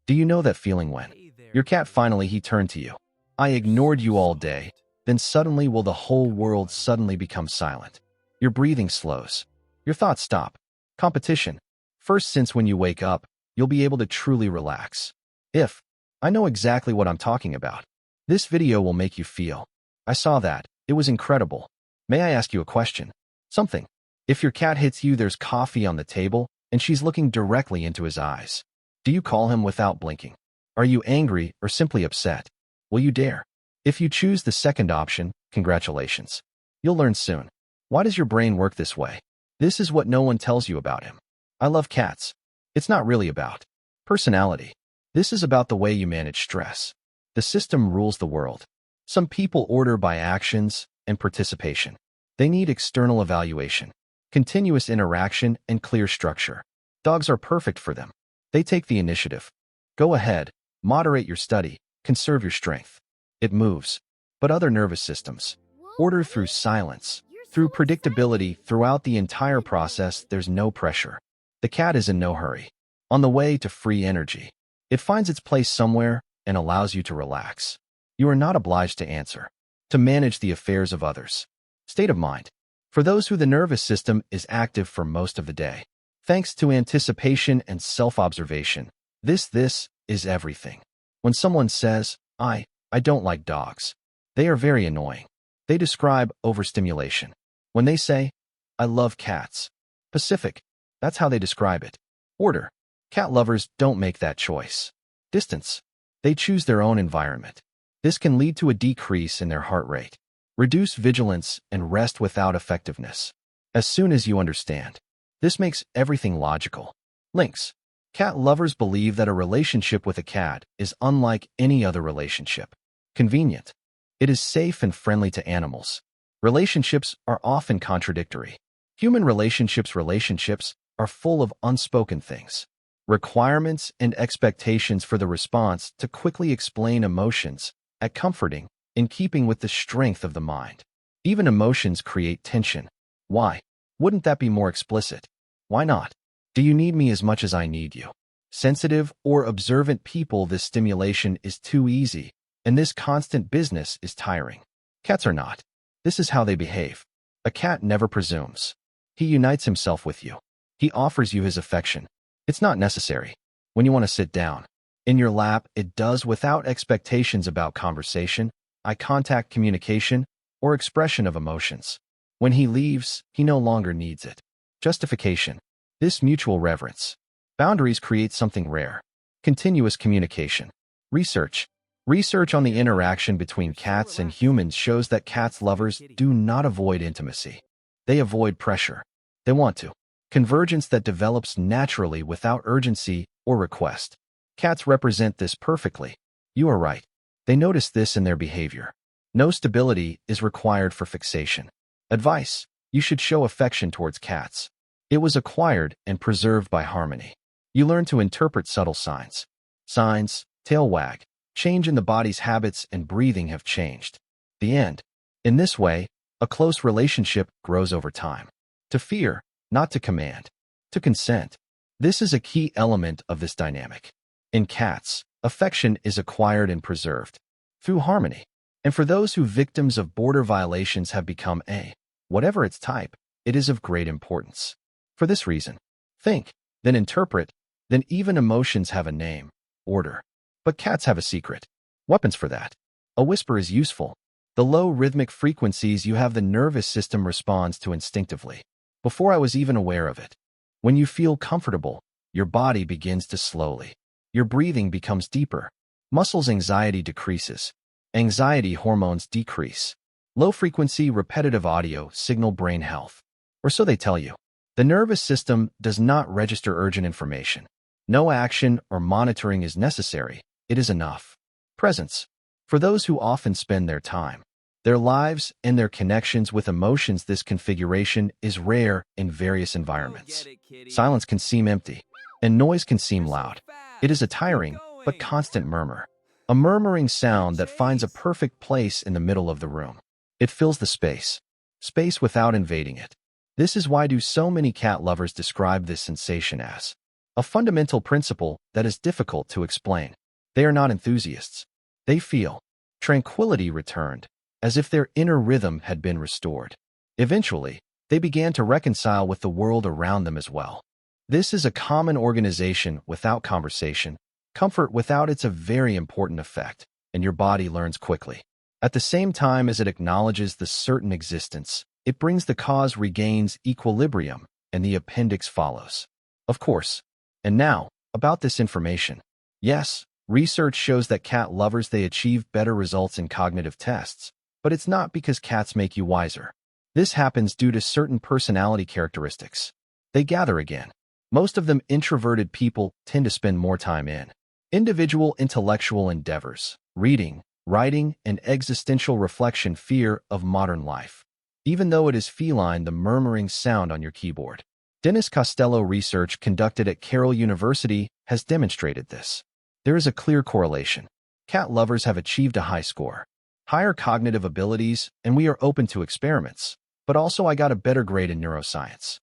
Do you know that feeling when your cat finally he turned to you? I ignored you all day, then suddenly will the whole world suddenly become silent. Your breathing slows. Your thoughts stop. Competition. First, since when you wake up, you'll be able to truly relax. If I know exactly what I'm talking about. This video will make you feel. I saw that. It was incredible. May I ask you a question? Something. If your cat hits you, there's coffee on the table, and she's looking directly into his eyes. Do you call him without blinking? Are you angry or simply upset? Will you dare? If you choose the second option, congratulations. You'll learn soon. Why does your brain work this way? This is what no one tells you about him. I love cats. It's not really about personality. This is about the way you manage stress. The system rules the world. Some people order by actions and participation. They need external evaluation, continuous interaction, and clear structure. Dogs are perfect for them. They take the initiative. Go ahead, moderate your study, conserve your strength. It moves. But other nervous systems order through silence, through predictability. Throughout the entire process, there's no pressure. The cat is in no hurry. On the way to free energy, it finds its place somewhere and allows you to relax. You are not obliged to answer, to manage the affairs of others. State of mind. For those who the nervous system is active for most of the day, thanks to anticipation and self-observation, this is everything. When someone says, I don't like dogs, they are very annoying. They describe overstimulation. When they say, I love cats, Pacific, that's how they describe it. Order. Cat lovers don't make that choice. Distance. They choose their own environment. This can lead to a decrease in their heart rate, reduce vigilance, and rest without effectiveness. As soon as you understand, this makes everything logical. Links. Cat lovers believe that a relationship with a cat is unlike any other relationship. Convenient. It is safe and friendly to animals. Relationships are often contradictory. Human relationships are full of unspoken things, requirements and expectations for the response to quickly explain emotions, at comforting, in keeping with the strength of the mind. Even emotions create tension. Why? Wouldn't that be more explicit? Why not? Do you need me as much as I need you? Sensitive or observant people, this stimulation is too easy, and this constant business is tiring. Cats are not. This is how they behave. A cat never presumes. He unites himself with you. He offers you his affection. It's not necessary. When you want to sit down in your lap, it does without expectations about conversation, eye contact, communication, or expression of emotions. When he leaves, he no longer needs it. Justification. This mutual reverence. Boundaries create something rare. Continuous communication. Research. Research on the interaction between cats and humans shows that cats lovers do not avoid intimacy. They avoid pressure. They want to. Convergence that develops naturally without urgency or request. Cats represent this perfectly. You are right. They notice this in their behavior. No stability is required for fixation. Advice. You should show affection towards cats. It was acquired and preserved by harmony. You learn to interpret subtle signs. Signs, tail wag, change in the body's habits and breathing have changed. The end. In this way, a close relationship grows over time. To fear, not to command. To consent. This is a key element of this dynamic. In cats, affection is acquired and preserved through harmony. And for those who victims of border violations have become whatever its type, it is of great importance. For this reason, think, then interpret, then even emotions have a name, order. But cats have a secret. Weapons for that. A whisper is useful. The low rhythmic frequencies you have the nervous system responds to instinctively, before I was even aware of it. When you feel comfortable, your body begins to slowly. Your breathing becomes deeper. Muscles anxiety decreases. Anxiety hormones decrease. Low-frequency repetitive audio signal brain health. Or so they tell you. The nervous system does not register urgent information. No action or monitoring is necessary. It is enough. Presence. For those who often spend their time, their lives, and their connections with emotions, this configuration is rare in various environments. Silence can seem empty, and noise can seem loud. It is a tiring but constant murmur. A murmuring sound that finds a perfect place in the middle of the room. It fills the space without invading it. This is why do so many cat lovers describe this sensation as a fundamental principle that is difficult to explain. They are not enthusiasts. They feel tranquility returned, as if their inner rhythm had been restored. Eventually, they began to reconcile with the world around them as well. This is a common organization without conversation. Comfort without it's a very important effect, and your body learns quickly. At the same time as it acknowledges the certain existence, it brings the cause regains equilibrium, and the appendix follows. Of course. And now, about this information. Yes, research shows that cat lovers they achieve better results in cognitive tests, but it's not because cats make you wiser. This happens due to certain personality characteristics. They gather again. Most of them introverted people tend to spend more time in individual intellectual endeavors, reading, writing, and existential reflection fear of modern life. Even though it is feline, the murmuring sound on your keyboard. Dennis Costello research conducted at Carroll University has demonstrated this. There is a clear correlation. Cat lovers have achieved a high score, higher cognitive abilities, and we are open to experiments. But also I got a better grade in neuroscience.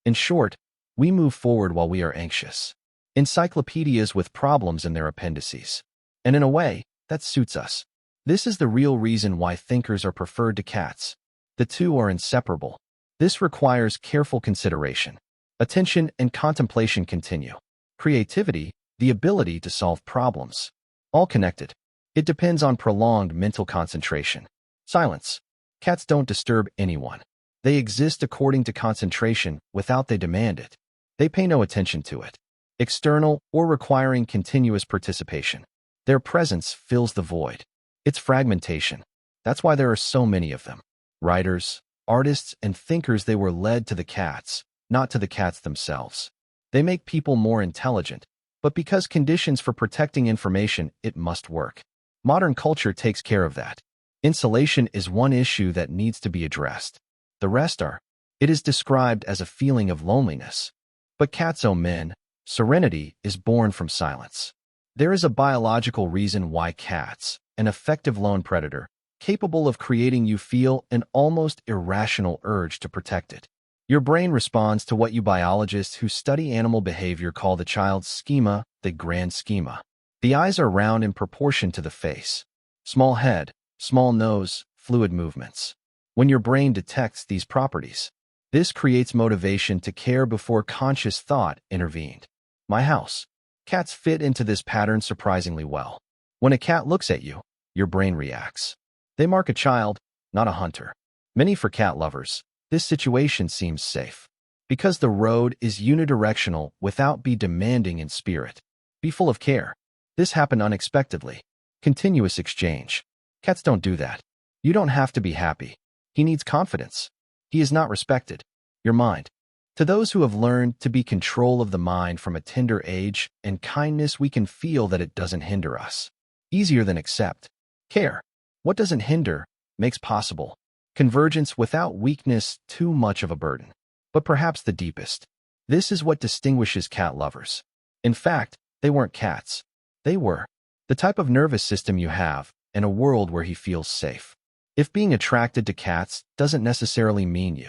In short, we move forward while we are anxious. Encyclopedias with problems in their appendices. And in a way, that suits us. This is the real reason why thinkers are preferred to cats. The two are inseparable. This requires careful consideration. Attention and contemplation continue. Creativity, the ability to solve problems. All connected. It depends on prolonged mental concentration. Silence. Cats don't disturb anyone. They exist according to concentration without they demand it. They pay no attention to it. External or requiring continuous participation. Their presence fills the void. It's fragmentation. That's why there are so many of them. Writers, artists, and thinkers, they were led to the cats, not to the cats themselves. They make people more intelligent, but because conditions for protecting information, it must work. Modern culture takes care of that. Insulation is one issue that needs to be addressed. The rest are. It is described as a feeling of loneliness. But cats, oh men, serenity is born from silence. There is a biological reason why cats, an effective lone predator, capable of creating you feel an almost irrational urge to protect it. Your brain responds to what you biologists who study animal behavior call the child's schema, the grand schema. The eyes are round in proportion to the face. Small head, small nose, fluid movements. When your brain detects these properties, this creates motivation to care before conscious thought intervened. My house. Cats fit into this pattern surprisingly well. When a cat looks at you, your brain reacts. They mark a child, not a hunter. Many for cat lovers, this situation seems safe. Because the road is unidirectional without be demanding in spirit. Be full of care. This happened unexpectedly. Continuous exchange. Cats don't do that. You don't have to be happy. He needs confidence. He is not respected. Your mind. To those who have learned to be control of the mind from a tender age and kindness, we can feel that it doesn't hinder us. Easier than accept. Care. What doesn't hinder, makes possible. Convergence without weakness, too much of a burden. But perhaps the deepest. This is what distinguishes cat lovers. In fact, they weren't cats. They were the type of nervous system you have in a world where he feels safe. If being attracted to cats doesn't necessarily mean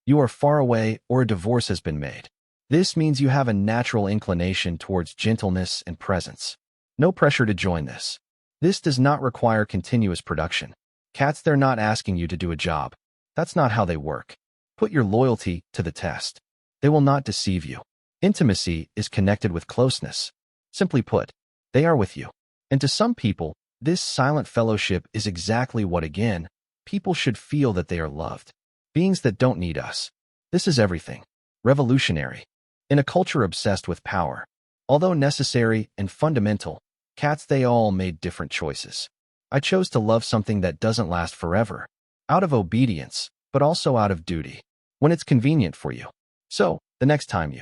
you are far away or a divorce has been made. This means you have a natural inclination towards gentleness and presence. No pressure to join this. This does not require continuous production. Cats, they're not asking you to do a job. That's not how they work. Put your loyalty to the test. They will not deceive you. Intimacy is connected with closeness. Simply put, they are with you. And to some people, this silent fellowship is exactly what, again, people should feel that they are loved. Beings that don't need us. This is everything. Revolutionary. In a culture obsessed with power. Although necessary and fundamental, cats, they all made different choices. I chose to love something that doesn't last forever. Out of obedience, but also out of duty. When it's convenient for you. So, the next time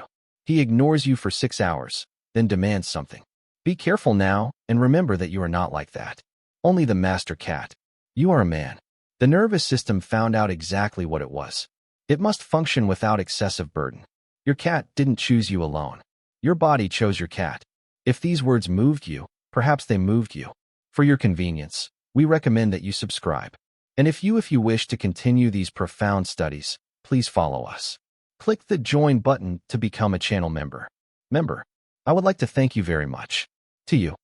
he ignores you for 6 hours, then demands something. Be careful now, and remember that you are not like that. Only the master cat. You are a man. The nervous system found out exactly what it was. It must function without excessive burden. Your cat didn't choose you alone. Your body chose your cat. If these words moved you, perhaps they moved you. For your convenience, we recommend that you subscribe. And if you wish to continue these profound studies, please follow us. Click the join button to become a channel member. I would like to thank you very much. To you.